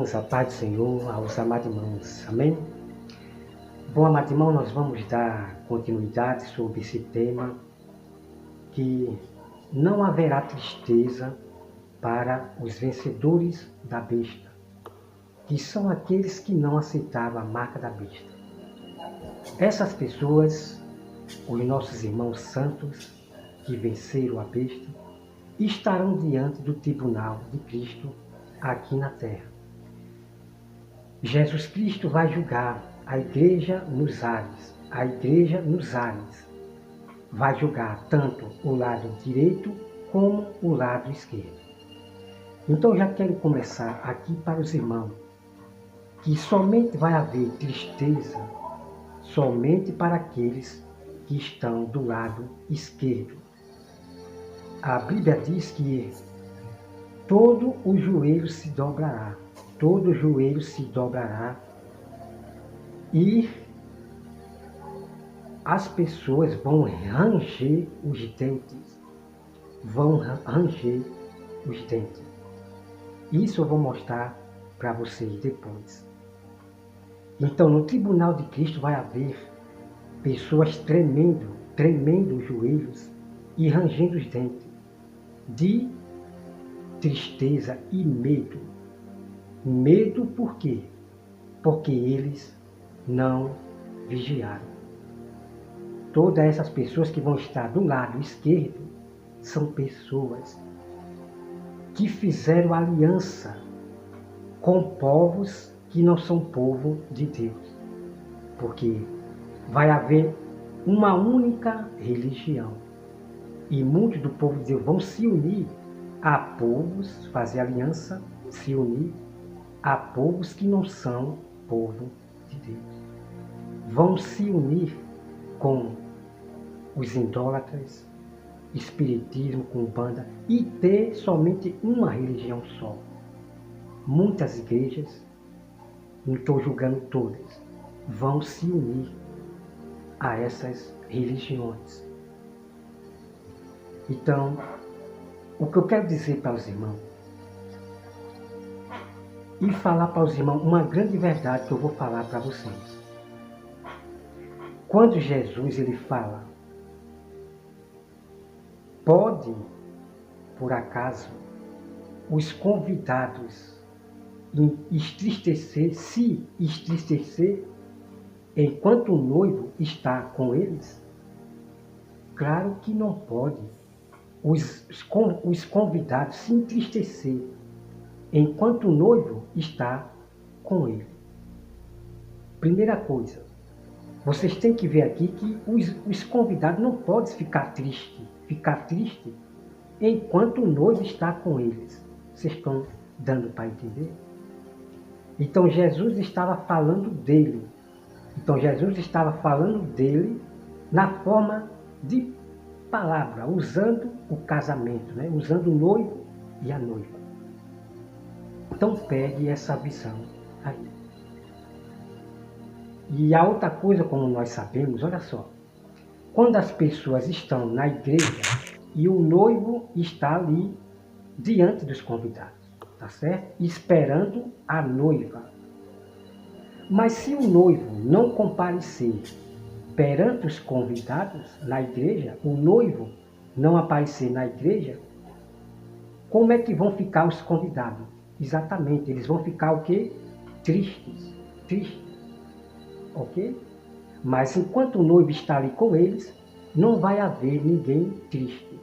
irmãos, a paz do Senhor, aos amados irmãos, amém? Bom, amados irmãos, nós vamos dar continuidade sobre esse tema, que não haverá tristeza para os vencedores da besta, que são aqueles que não aceitaram a marca da besta. Essas pessoas, os nossos irmãos santos, que venceram a besta, estarão diante do tribunal de Cristo aqui na terra. Jesus Cristo vai julgar a igreja nos ares, vai julgar tanto o lado direito como o lado esquerdo. Então já quero começar aqui para os irmãos, que somente vai haver tristeza somente para aqueles que estão do lado esquerdo. A Bíblia diz que todo o joelho se dobrará, e as pessoas vão ranger os dentes, Isso eu vou mostrar para vocês depois. Então, no tribunal de Cristo vai haver pessoas tremendo os joelhos e rangendo os dentes, de tristeza e medo. Medo por quê? Porque eles não vigiaram. Todas essas pessoas que vão estar do lado esquerdo são pessoas que fizeram aliança com povos que não são povo de Deus. Porque vai haver uma única religião. E muitos do povo de Deus vão se unir a povos, fazer aliança, se unir a povos que não são povo de Deus. Vão se unir com os idólatras, espiritismo, com banda, e ter somente uma religião só. Muitas igrejas, não estou julgando todas, vão se unir a essas religiões. Então, o que eu quero dizer para os irmãos, e falar para os irmãos uma grande verdade que eu vou falar para vocês. Quando Jesus ele fala, pode, por acaso, os convidados se entristecer enquanto o noivo está com eles? Claro que não pode. Os convidados se entristecer enquanto o noivo está com ele. Primeira coisa, vocês têm que ver aqui que os convidados não podem ficar tristes enquanto o noivo está com eles. Vocês estão dando para entender? Então Jesus estava falando dele. Na forma de palavra, usando o casamento, usando o noivo e a noiva. Então pegue essa visão aí. E a outra coisa, como nós sabemos, olha só, quando as pessoas estão na igreja e o noivo está ali diante dos convidados, tá certo? Esperando a noiva. Mas se o noivo não comparecer perante os convidados na igreja, o noivo não aparecer na igreja, como é que vão ficar os convidados? Exatamente, eles vão ficar o quê? Tristes, ok? Mas enquanto o noivo está ali com eles, não vai haver ninguém triste,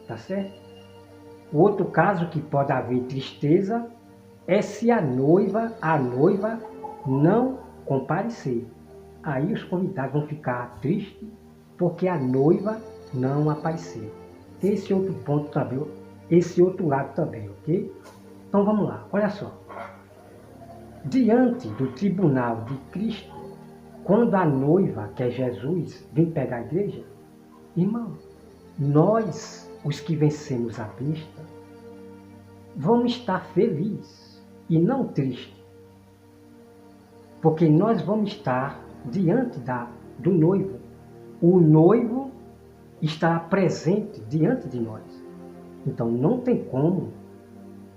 tá certo? O outro caso que pode haver tristeza é se a noiva não comparecer. Aí os convidados vão ficar tristes porque a noiva não apareceu. Tem esse outro ponto também, esse outro lado também, ok? Então vamos lá, olha só. Diante do tribunal de Cristo, quando a noiva, que é Jesus, vem pegar a igreja, irmão, nós, os que vencemos a besta, vamos estar felizes e não tristes. Porque nós vamos estar diante do noivo. O noivo estará presente diante de nós. Então não tem como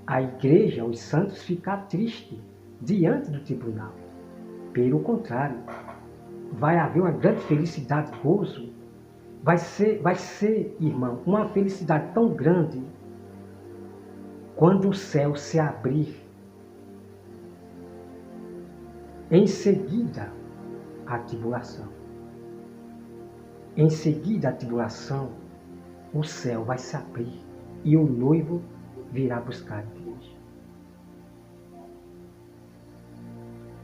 a igreja, os santos, ficar tristes diante do tribunal. Pelo contrário, vai haver uma grande felicidade, gozo. Vai ser, irmão, uma felicidade tão grande quando o céu se abrir. Em seguida, a tribulação. Em seguida, a tribulação, o céu vai se abrir e o noivo virá buscar a igreja.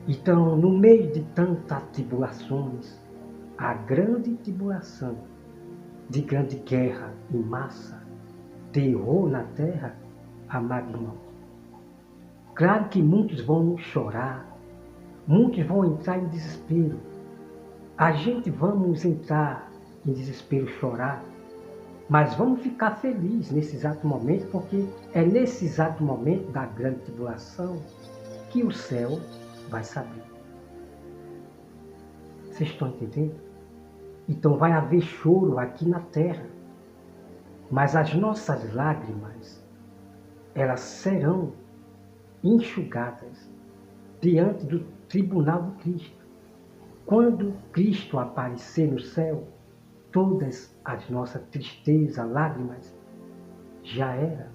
Então, no meio de tantas tribulações, a grande tribulação de grande guerra em massa, terror na terra, amado irmão. Claro que muitos vão chorar, muitos vão entrar em desespero. A gente vamos entrar em desespero, chorar, mas vamos ficar felizes nesse exato momento, porque é nesse exato momento da grande tribulação que o céu vai se abrir. Vocês estão entendendo? Então vai haver choro aqui na terra, mas as nossas lágrimas, elas serão enxugadas diante do tribunal de Cristo. Quando Cristo aparecer no céu, todas as nossas tristezas, lágrimas, já era.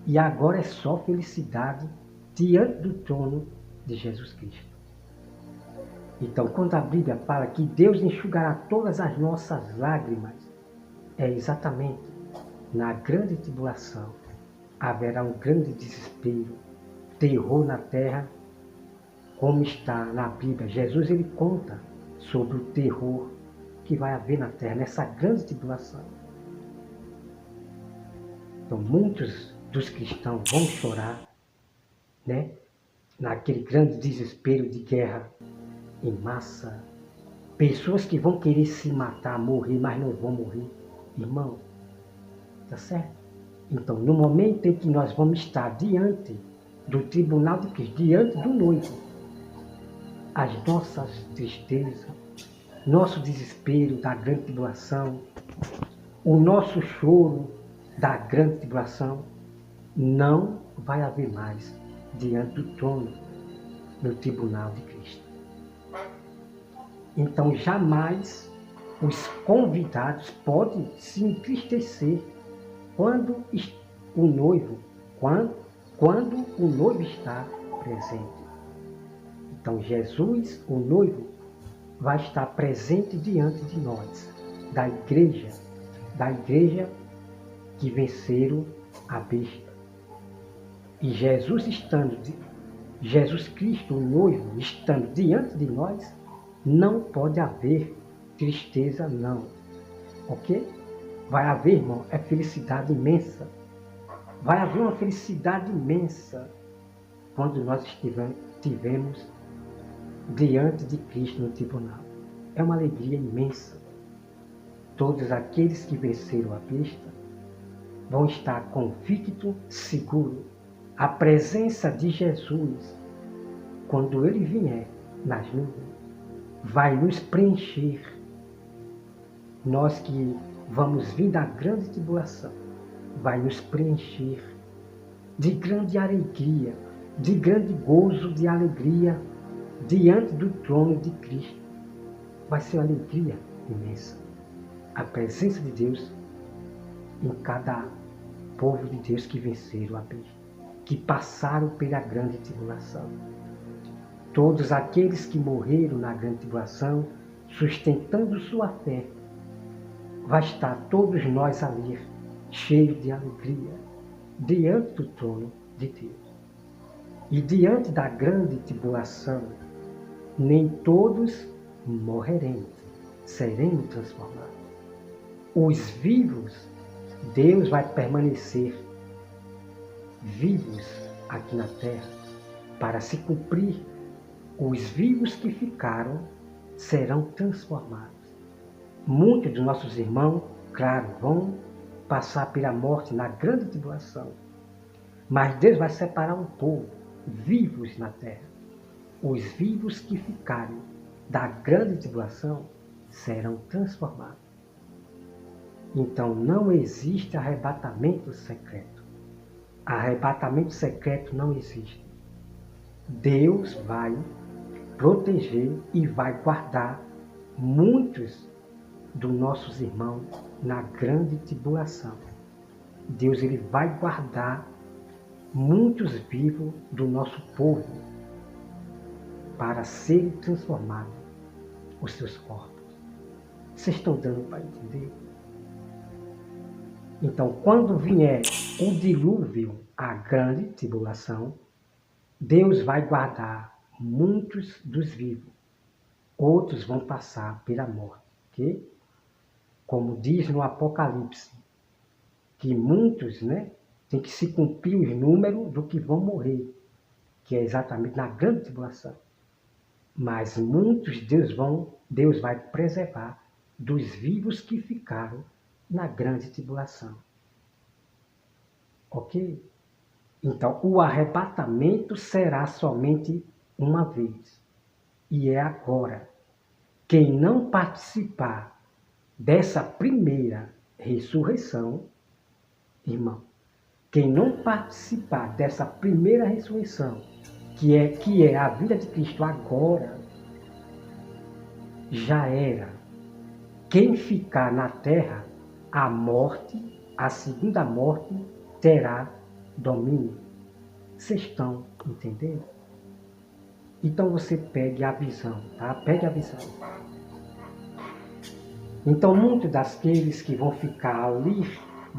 E agora é só felicidade diante do trono de Jesus Cristo. Então, quando a Bíblia fala que Deus enxugará todas as nossas lágrimas, é exatamente na grande tribulação. Haverá um grande desespero, terror na terra, como está na Bíblia. Jesus ele conta sobre o terror que vai haver na terra, nessa grande tribulação. Então, muitos dos cristãos vão chorar, né? Naquele grande desespero de guerra em massa. Pessoas que vão querer se matar, morrer, mas não vão morrer. Irmão, tá certo? Então, no momento em que nós vamos estar diante do tribunal de Cristo, diante do noivo, as nossas tristezas, nosso desespero da grande tribulação, o nosso choro da grande tribulação, não vai haver mais diante do trono, no tribunal de Cristo. Então, jamais os convidados podem se entristecer quando o noivo está presente. Então, Jesus, o noivo, vai estar presente diante de nós, da igreja que venceram a besta. E Jesus Cristo, o noivo, estando diante de nós, não pode haver tristeza, não. Ok? Vai haver, irmão, é felicidade imensa. Vai haver uma felicidade imensa quando nós estivermos diante de Cristo no tribunal. É uma alegria imensa. Todos aqueles que venceram a besta vão estar convictos, seguros. A presença de Jesus, quando Ele vier nas nuvens, vai nos preencher. Nós que vamos vir da grande tribulação, vai nos preencher de grande alegria, de grande gozo, de alegria, diante do trono de Cristo. Vai ser uma alegria imensa. A presença de Deus em cada povo de Deus que venceram a besta, que passaram pela grande tribulação. Todos aqueles que morreram na grande tribulação, sustentando sua fé, vai estar todos nós ali, cheios de alegria, diante do trono de Deus. E diante da grande tribulação, nem todos morreremos, seremos transformados. Os vivos, Deus vai permanecer vivos aqui na terra, para se cumprir. Os vivos que ficaram serão transformados. Muitos dos nossos irmãos, claro, vão passar pela morte na grande tribulação. Mas Deus vai separar um povo, vivos na terra. Os vivos que ficarem da grande tribulação serão transformados. Então não existe arrebatamento secreto. Arrebatamento secreto não existe. Deus vai proteger e vai guardar muitos dos nossos irmãos na grande tribulação. Deus ele vai guardar muitos vivos do nosso povo para serem transformados os seus corpos. Vocês estão dando para entender? Então, quando vier o dilúvio, a grande tribulação, Deus vai guardar muitos dos vivos. Outros vão passar pela morte. Okay? Como diz no Apocalipse, que muitos, tem que se cumprir os números do que vão morrer, que é exatamente na grande tribulação. Mas muitos Deus vai preservar dos vivos que ficaram na grande tribulação. Ok? Então, o arrebatamento será somente uma vez. E é agora. Quem não participar dessa primeira ressurreição, irmão, quem não participar dessa primeira ressurreição, que é a vida de Cristo agora, já era. Quem ficar na terra, a morte, a segunda morte, terá domínio. Vocês estão entendendo? Então você pegue a visão, tá? Pegue a visão. Então muitos daqueles que vão ficar ali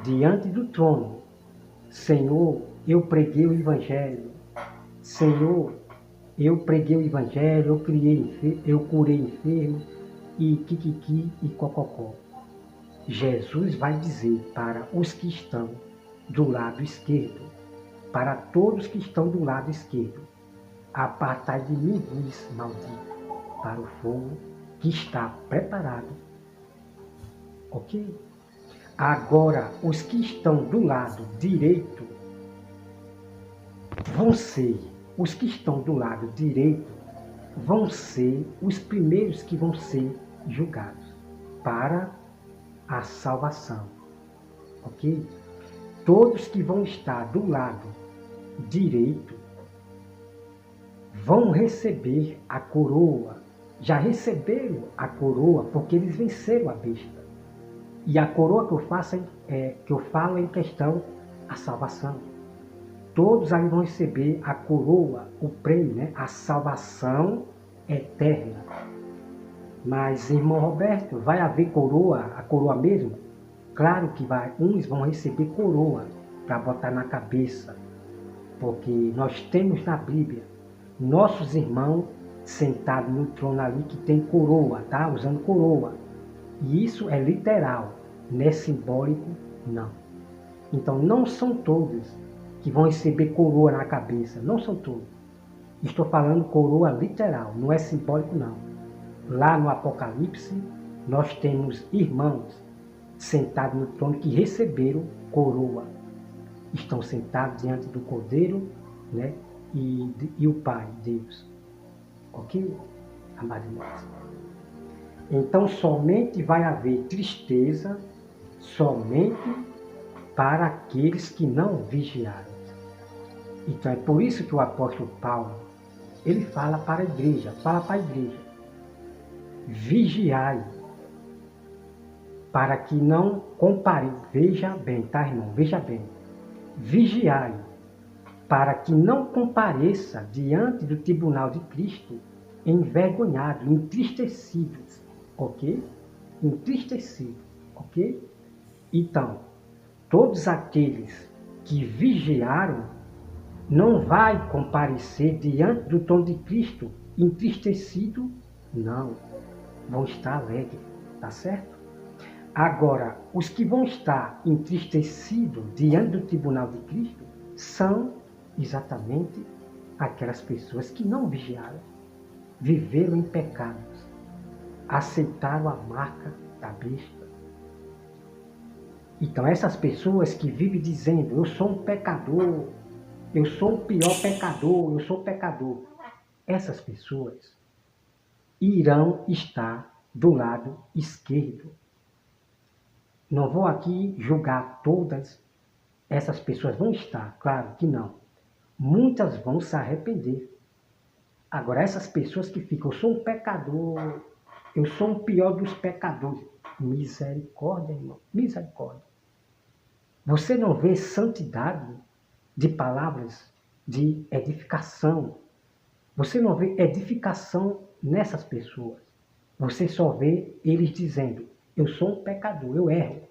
diante do trono, Senhor, eu preguei o Evangelho. Senhor, eu preguei o Evangelho, eu curei enfermo, e kikiki e cococó. Jesus vai dizer para os que estão do lado esquerdo, para todos que estão do lado esquerdo, apartai de mim, vos maldito, para o fogo que está preparado. Ok? Agora, os que estão do lado direito os que estão do lado direito vão ser os primeiros que vão ser julgados para a salvação. Ok? Todos que vão estar do lado direito vão receber a coroa. Já receberam a coroa porque eles venceram a besta. E a coroa que eu falo é em questão a salvação. Todos aí vão receber a coroa, o prêmio, a salvação eterna. Mas, irmão Roberto, vai haver coroa, a coroa mesmo? Claro que vai. Uns vão receber coroa para botar na cabeça. Porque nós temos na Bíblia nossos irmãos sentados no trono ali que tem coroa, tá? Usando coroa. E isso é literal, não é simbólico, não. Então não são todos que vão receber coroa na cabeça, não são todos. Estou falando coroa literal, não é simbólico não. Lá no Apocalipse, nós temos irmãos sentados no trono que receberam coroa. Estão sentados diante do Cordeiro, e o Pai, Deus. Ok? Amados irmãos. Então somente vai haver tristeza somente para aqueles que não vigiaram. Então é por isso que o apóstolo Paulo, ele fala para a igreja, vigiai, para que não compare, veja bem, tá irmão, veja bem, vigiai, para que não compareça diante do tribunal de Cristo envergonhado, entristecidos, ok? Entristecido, ok? Então, todos aqueles que vigiaram não vai comparecer diante do trono de Cristo entristecido, não. Vão estar alegres, tá certo? Agora, os que vão estar entristecidos diante do tribunal de Cristo são exatamente aquelas pessoas que não vigiaram, viveram em pecados, aceitaram a marca da besta. Então essas pessoas que vivem dizendo, eu sou um pecador, eu sou o pior pecador, eu sou pecador, essas pessoas irão estar do lado esquerdo. Não vou aqui julgar todas, essas pessoas vão estar? Claro que não. Muitas vão se arrepender. Agora, essas pessoas que ficam, eu sou um pecador, eu sou o pior dos pecadores. Misericórdia, irmão, misericórdia. Você não vê santidade de palavras de edificação. Você não vê edificação nessas pessoas. Você só vê eles dizendo, eu sou um pecador, eu erro,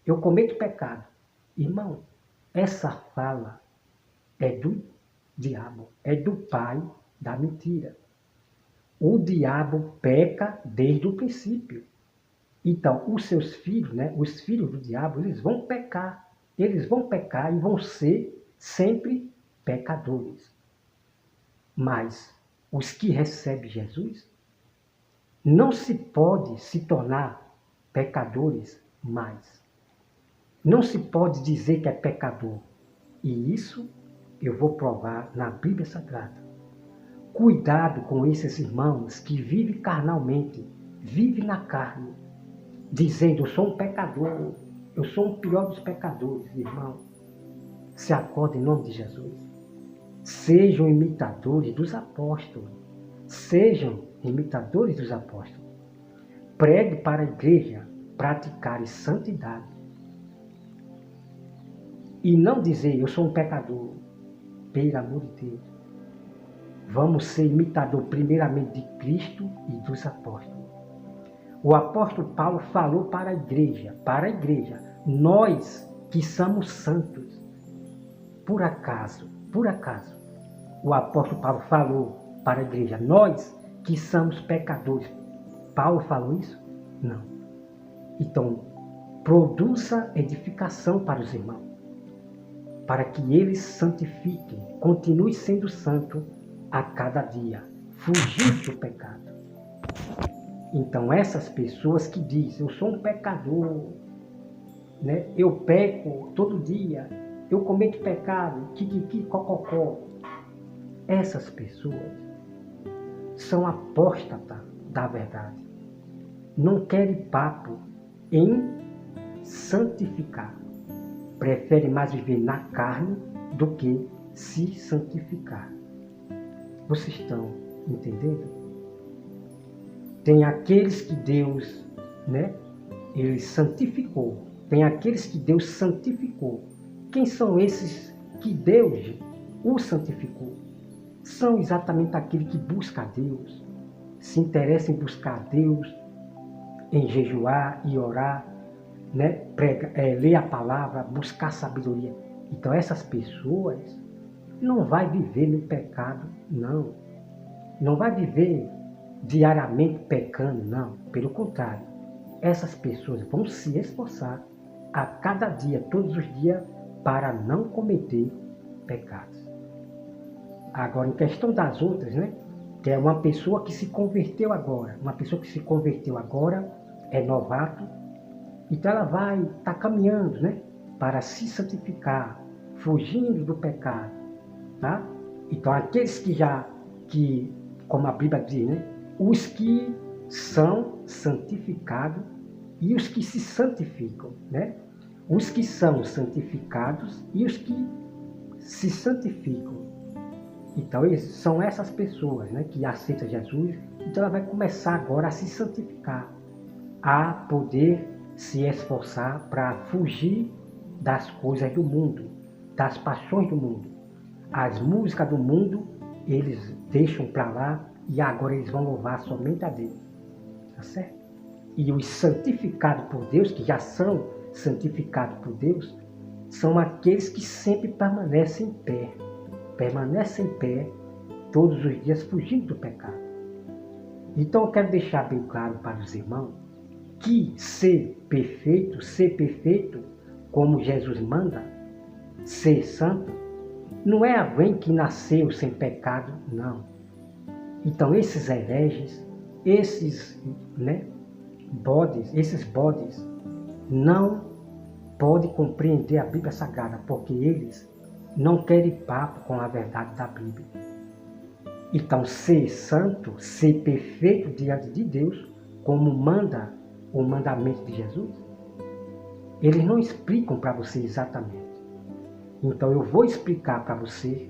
eu cometo pecado. Irmão, essa fala é do diabo, é do pai da mentira. O diabo peca desde o princípio. Então, os seus filhos, né, os filhos do diabo, eles vão pecar. Eles vão pecar e vão ser sempre pecadores. Mas os que recebem Jesus, não se pode se tornar pecadores mais. Não se pode dizer que é pecador. E isso eu vou provar na Bíblia Sagrada. Cuidado com esses irmãos que vivem carnalmente, vivem na carne, dizendo, eu sou um pecador, eu sou o pior dos pecadores, irmão. Se acorda em nome de Jesus. Sejam imitadores dos apóstolos. Sejam imitadores dos apóstolos. Pregue para a igreja praticar santidade. E não dizer, eu sou um pecador. Pelo amor de Deus. Vamos ser imitador primeiramente de Cristo e dos apóstolos. O apóstolo Paulo falou para a igreja, nós que somos santos. Por acaso, o apóstolo Paulo falou para a igreja, nós que somos pecadores. Paulo falou isso? Não. Então, produza edificação para os irmãos, para que eles santifiquem, continuem sendo santos a cada dia, fugindo do pecado. Então, essas pessoas que dizem, eu sou um pecador, né? Eu peco todo dia, eu cometo pecado, cococó. Essas pessoas são apóstatas da verdade. Não querem papo em santificar. Preferem mais viver na carne do que se santificar. Vocês estão entendendo? Tem aqueles que Deus, né, ele santificou. Tem aqueles que Deus santificou. Quem são esses que Deus o santificou? São exatamente aqueles que buscam a Deus, se interessam em buscar a Deus, em jejuar e orar, né, ler a palavra, buscar sabedoria. Então essas pessoas não vai viver no pecado, não. Não vai viver diariamente pecando, não. Pelo contrário, essas pessoas vão se esforçar a cada dia, todos os dias, para não cometer pecados. Agora, em questão das outras, né? Que é uma pessoa que se converteu agora. Uma pessoa que se converteu agora, é novato. Então ela vai estar caminhando, né? Para se santificar, fugindo do pecado. Tá? Então aqueles que, como a Bíblia diz, né? Os que são santificados e os que se santificam, né? Os que são santificados e os que se santificam. Então, são essas pessoas, né, que aceitam Jesus. Então, ela vai começar agora a se santificar, a poder se esforçar para fugir das coisas do mundo, das paixões do mundo. As músicas do mundo, eles deixam para lá e agora eles vão louvar somente a Deus. Tá certo? E os santificados por Deus, que já são santificados por Deus, são aqueles que sempre permanecem em pé. Permanecem em pé todos os dias fugindo do pecado. Então eu quero deixar bem claro para os irmãos que ser perfeito como Jesus manda, ser santo, não é alguém que nasceu sem pecado, não. Então esses hereges, esses bodes, não podem compreender a Bíblia Sagrada, porque eles não querem papo com a verdade da Bíblia. Então, ser santo, ser perfeito diante de Deus, como manda o mandamento de Jesus, eles não explicam para você exatamente. Então eu vou explicar para você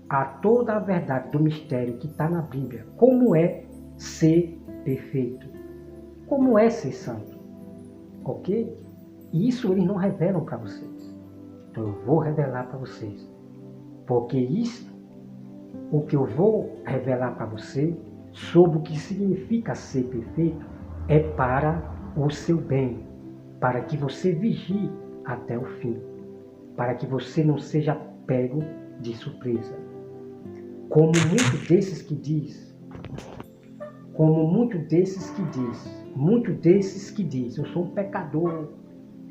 a toda a verdade do mistério que está na Bíblia. Como é ser perfeito. Como é ser santo. Ok? E isso eles não revelam para vocês. Então eu vou revelar para vocês. Porque isso, o que eu vou revelar para você, sobre o que significa ser perfeito, é para o seu bem. Para que você vigie até o fim. Para que você não seja pego de surpresa. Como muitos desses que diz, eu sou um pecador,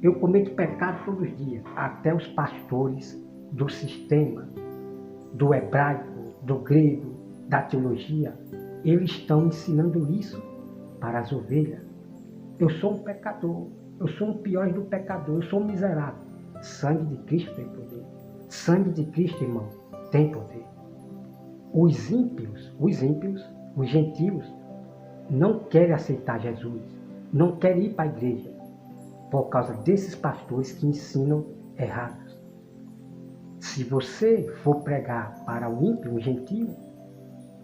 eu cometo pecado todos os dias. Até os pastores do sistema, do hebraico, do grego, da teologia, eles estão ensinando isso para as ovelhas. Eu sou um pecador, eu sou um pior do pecador, eu sou um miserável. Sangue de Cristo tem poder. Sangue de Cristo, irmão, tem poder. Os ímpios, os gentios, não querem aceitar Jesus, não querem ir para a igreja, por causa desses pastores que ensinam errados. Se você for pregar para o ímpio, o gentio,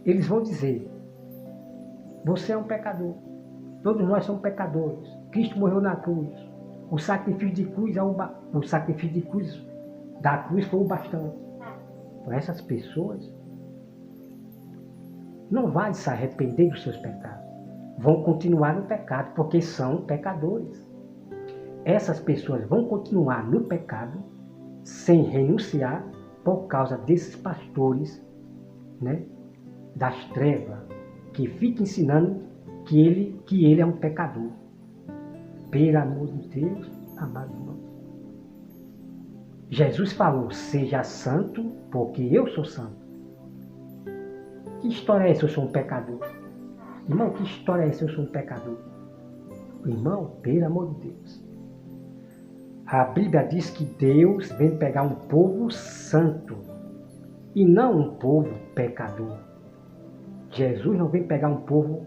eles vão dizer, você é um pecador, todos nós somos pecadores, Cristo morreu na cruz, o sacrifício da cruz foi o bastante. Então essas pessoas não vão se arrepender dos seus pecados, vão continuar no pecado, porque são pecadores. Essas pessoas vão continuar no pecado, sem renunciar, por causa desses pastores, né, das trevas, que ficam ensinando que ele é um pecador. Pelo amor de Deus, amado irmão. Jesus falou, seja santo, porque eu sou santo. Que história é essa, eu sou um pecador? Irmão, que história é essa, eu sou um pecador? Irmão, pelo amor de Deus. A Bíblia diz que Deus vem pegar um povo santo e não um povo pecador. Jesus não vem pegar um povo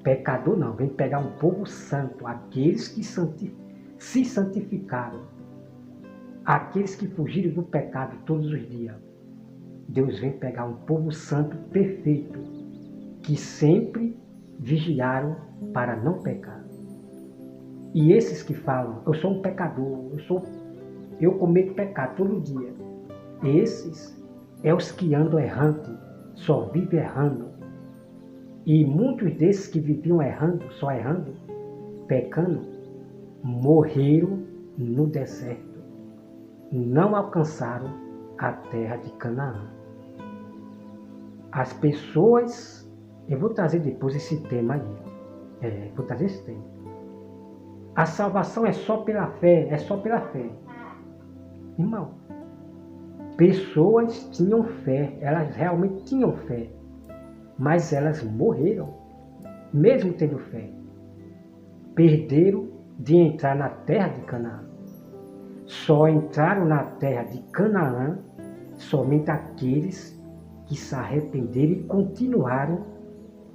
pecador, não. Vem pegar um povo santo, aqueles que se santificaram, aqueles que fugiram do pecado todos os dias. Deus vem pegar um povo santo perfeito, que sempre vigiaram para não pecar. E esses que falam, eu sou um pecador, eu cometo pecado todo dia. Esses é os que andam errando, só vivem errando. E muitos desses que viviam errando, só errando, pecando, morreram no deserto. Não alcançaram a terra de Canaã. As pessoas, eu vou trazer depois esse tema aí. Vou trazer esse tema. A salvação é só pela fé, é só pela fé. Irmão, pessoas tinham fé, elas realmente tinham fé, mas elas morreram, mesmo tendo fé. Perderam de entrar na terra de Canaã. Só entraram na terra de Canaã somente aqueles que se arrependeram e continuaram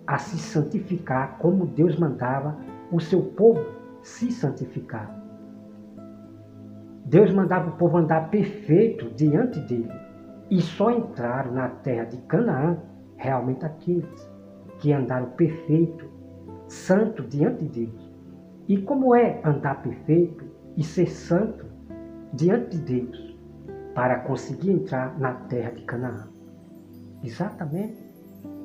a se santificar como Deus mandava o seu povo se santificar. Deus mandava o povo andar perfeito diante dele. E só entraram na terra de Canaã realmente aqueles que andaram perfeito, santo diante de Deus. E como é andar perfeito e ser santo diante de Deus para conseguir entrar na terra de Canaã? Exatamente.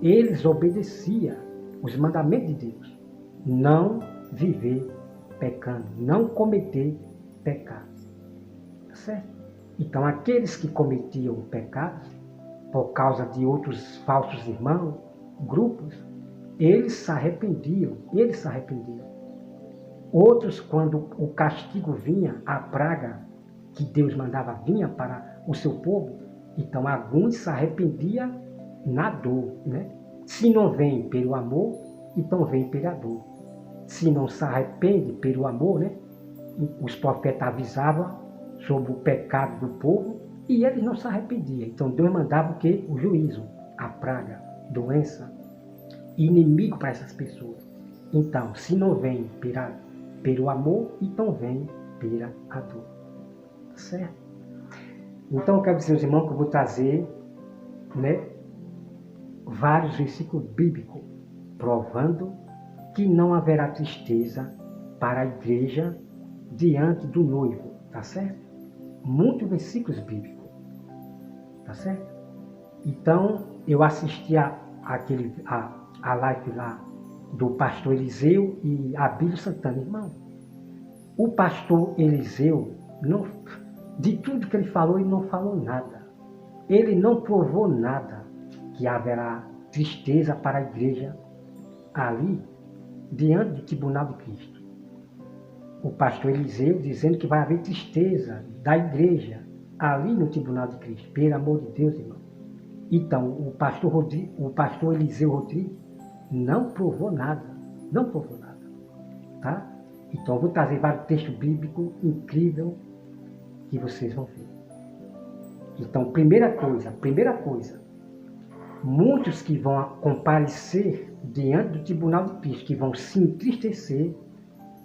Eles obedeciam os mandamentos de Deus. Não viver pecando, não cometer pecados. Tá certo? Então, aqueles que cometiam pecados, por causa de outros falsos irmãos, grupos, eles se arrependiam. Outros, quando o castigo vinha, a praga que Deus mandava vinha para o seu povo, então alguns se arrependiam na dor, né? Se não vem pelo amor, então vem pela dor. Se não se arrepende pelo amor, né? Os profetas avisavam sobre o pecado do povo e eles não se arrependiam. Então Deus mandava o quê? O juízo, a praga, doença, inimigo para essas pessoas. Então, se não vem pelo amor, então vem pela dor. Tá certo? Então, eu quero dizer aos irmãos que eu vou trazer, né, vários versículos bíblicos provando que não haverá tristeza para a igreja diante do noivo, tá certo? Muitos versículos bíblicos, tá certo? Então, eu assisti a live lá do pastor Eliseu e Abílio Santana, irmão. O pastor Eliseu, não, de tudo que ele falou, ele não falou nada. Ele não provou nada que haverá tristeza para a igreja ali, diante do tribunal de Cristo. O pastor Eliseu dizendo que vai haver tristeza da igreja ali no tribunal de Cristo. Pelo amor de Deus, irmão. Então, o pastor Eliseu Rodrigues não provou nada. Não provou nada. Tá? Então, eu vou trazer vários textos bíblicos incríveis que vocês vão ver. Então, primeira coisa, muitos que vão comparecer diante do tribunal de Cristo, que vão se entristecer,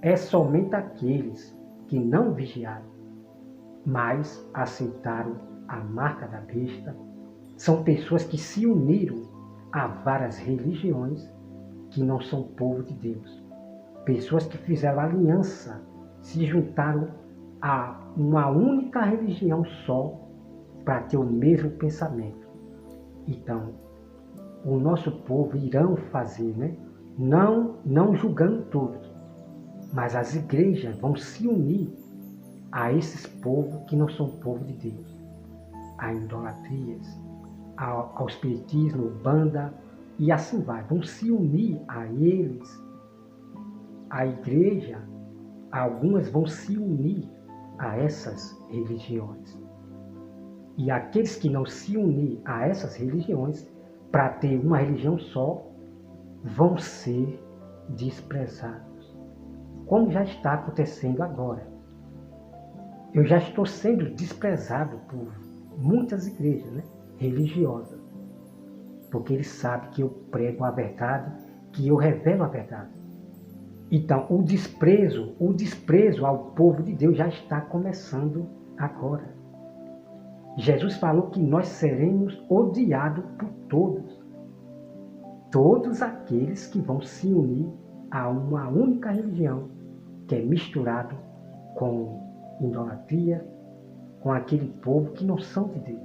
é somente aqueles que não vigiaram, mas aceitaram a marca da besta. São pessoas que se uniram a várias religiões que não são povo de Deus. Pessoas que fizeram aliança, se juntaram a uma única religião só para ter o mesmo pensamento. Então, o nosso povo irão fazer, né? Não julgando todos, mas as igrejas vão se unir a esses povos que não são povo de Deus, a idolatrias, ao espiritismo, banda, e assim vai. Vão se unir a eles, a igreja, algumas vão se unir a essas religiões. E aqueles que não se unir a essas religiões, para ter uma religião só, vão ser desprezados. Como já está acontecendo agora. Eu já estou sendo desprezado por muitas igrejas, né, religiosas, porque eles sabem que eu prego a verdade, que eu revelo a verdade. Então, o desprezo ao povo de Deus já está começando agora. Jesus falou que nós seremos odiados por todos. Todos aqueles que vão se unir a uma única religião, que é misturado com idolatria, com aquele povo que não são de Deus.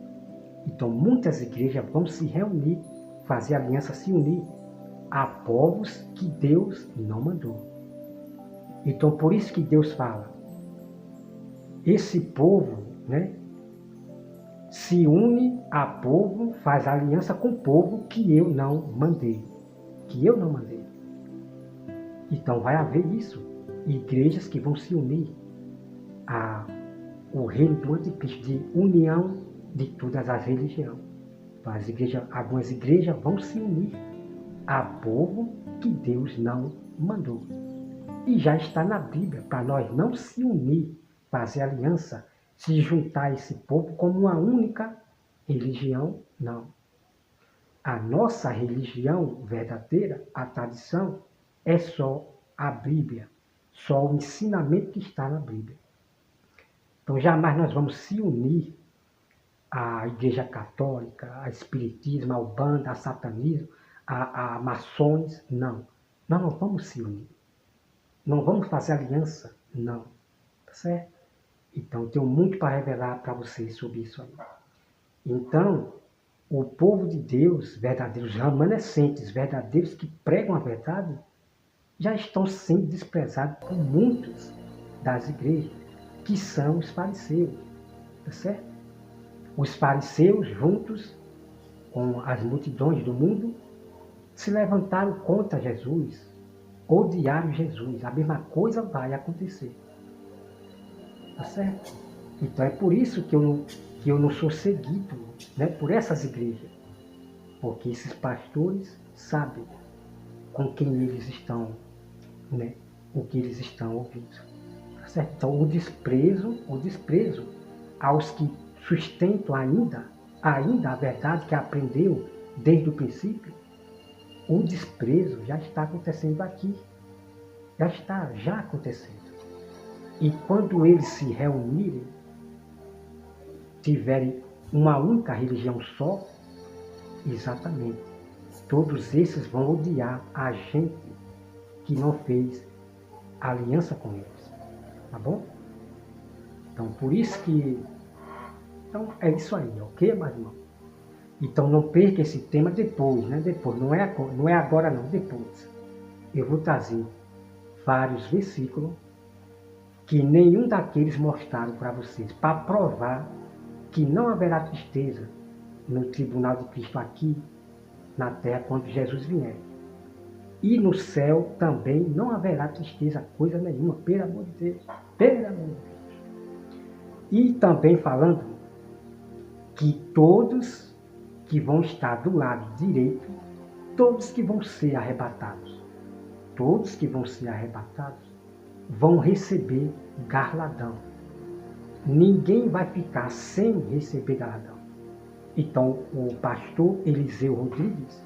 Então, muitas igrejas vão se reunir, fazer aliança, se unir a povos que Deus não mandou. Então, por isso que Deus fala, esse povo, né, se une a povo, faz aliança com o povo que eu não mandei. Que eu não mandei. Então, vai haver isso. Igrejas que vão se unir ao reino do anticristo, de união de todas as religiões. Algumas igrejas vão se unir a povo que Deus não mandou. E já está na Bíblia, para nós não se unir, fazer aliança, se juntar a esse povo como uma única religião, não. A nossa religião verdadeira, a tradição, é só a Bíblia, só o ensinamento que está na Bíblia. Então jamais nós vamos se unir à Igreja Católica, ao Espiritismo, ao Umbanda, ao Satanismo, a maçons, não. Nós não vamos se unir. Não vamos fazer aliança, não. Tá certo? Então, tenho muito para revelar para vocês sobre isso aí. Então, o povo de Deus, verdadeiros remanescentes, verdadeiros que pregam a verdade, já estão sendo desprezados por muitos das igrejas, que são os fariseus. Tá certo? Os fariseus, juntos com as multidões do mundo, se levantaram contra Jesus, odiaram Jesus. A mesma coisa vai acontecer. Tá certo? Então é por isso que eu não sou seguido, né, por essas igrejas. Porque esses pastores sabem com quem eles estão, né, o que eles estão ouvindo. Tá certo? Então o desprezo aos que sustentam ainda a verdade que aprendeu desde o princípio, o desprezo já está acontecendo aqui. Já acontecendo. E quando eles se reunirem, tiverem uma única religião só, exatamente, todos esses vão odiar a gente que não fez aliança com eles, tá bom? Então, por isso que... Então, é isso aí, ok, meu irmão? Então, não perca esse tema depois, né? Depois, não é agora não, depois. Eu vou trazer vários versículos que nenhum daqueles mostraram para vocês, para provar que não haverá tristeza no tribunal de Cristo aqui na terra quando Jesus vier. E no céu também não haverá tristeza, coisa nenhuma, pelo amor de Deus, pelo amor de Deus. E também falando que todos que vão estar do lado direito, todos que vão ser arrebatados, todos que vão ser arrebatados, vão receber galardão. Ninguém vai ficar sem receber galardão. Então, o pastor Eliseu Rodrigues,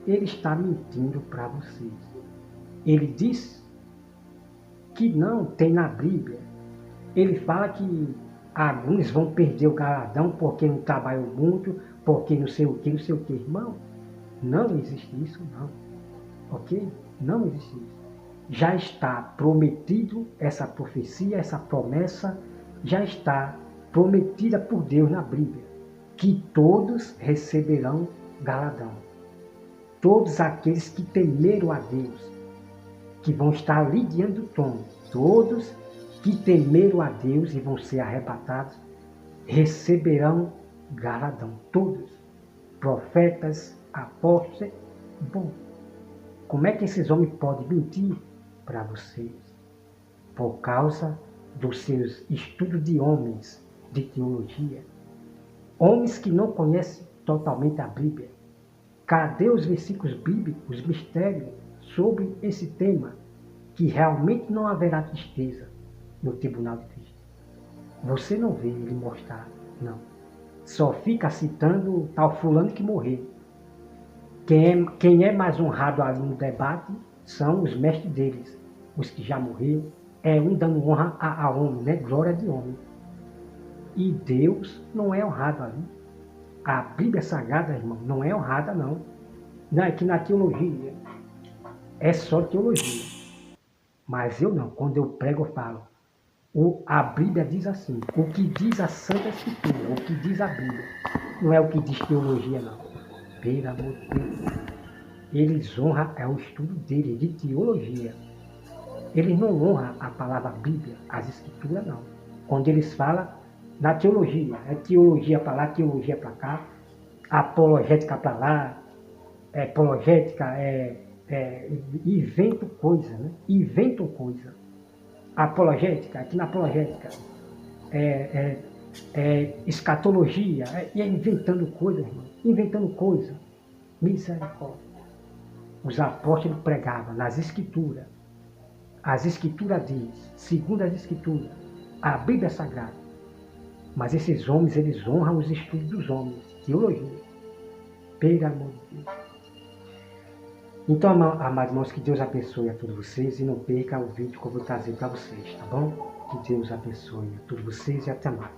ele está mentindo para vocês. Ele diz que não tem na Bíblia. Ele fala que alguns vão perder o galardão porque não trabalham muito, porque não sei o que, não sei o que. Irmão, não existe isso, não. Ok? Não existe isso. Já está prometido essa profecia, essa promessa, já está prometida por Deus na Bíblia, que todos receberão galardão. Todos aqueles que temeram a Deus, que vão estar ali diante do trono, todos que temeram a Deus e vão ser arrebatados, receberão galardão. Todos. Profetas, apóstolos. Bom, como é que esses homens podem mentir para vocês? Por causa dos seus estudos de homens, de teologia. Homens que não conhecem totalmente a Bíblia. Cadê os versículos bíblicos, os mistérios sobre esse tema? Que realmente não haverá tristeza no tribunal de Cristo. Você não vê ele mostrar, não. Só fica citando tal fulano que morreu. Quem é mais honrado ali no debate são os mestres deles, os que já morreram. É um dando honra a homem, né? Glória de homem. E Deus não é honrado ali. A Bíblia Sagrada, irmão, não é honrada, não. Não é que na teologia. É só teologia. Mas eu não. Quando eu prego, eu falo. A Bíblia diz assim. O que diz a Santa Escritura. O que diz a Bíblia. Não é o que diz teologia, não. Pelo amor de Deus. Eles honram o estudo deles, de teologia. Eles não honram a palavra Bíblia, as Escrituras, não. Quando eles falam na teologia, é teologia para lá, teologia para cá, apologética para lá, apologética, inventam coisa, né? Inventam coisa. Apologética, aqui na apologética, escatologia, inventando coisa, irmão, inventando coisa. Misericórdia. Os apóstolos pregavam nas Escrituras. As Escrituras diz, segundo as Escrituras, a Bíblia Sagrada. Mas esses homens, eles honram os estudos dos homens, teologia. Pelo amor de Deus. Então, amados irmãos, que Deus abençoe a todos vocês e não perca o vídeo que eu vou trazer para vocês, tá bom? Que Deus abençoe a todos vocês e até mais.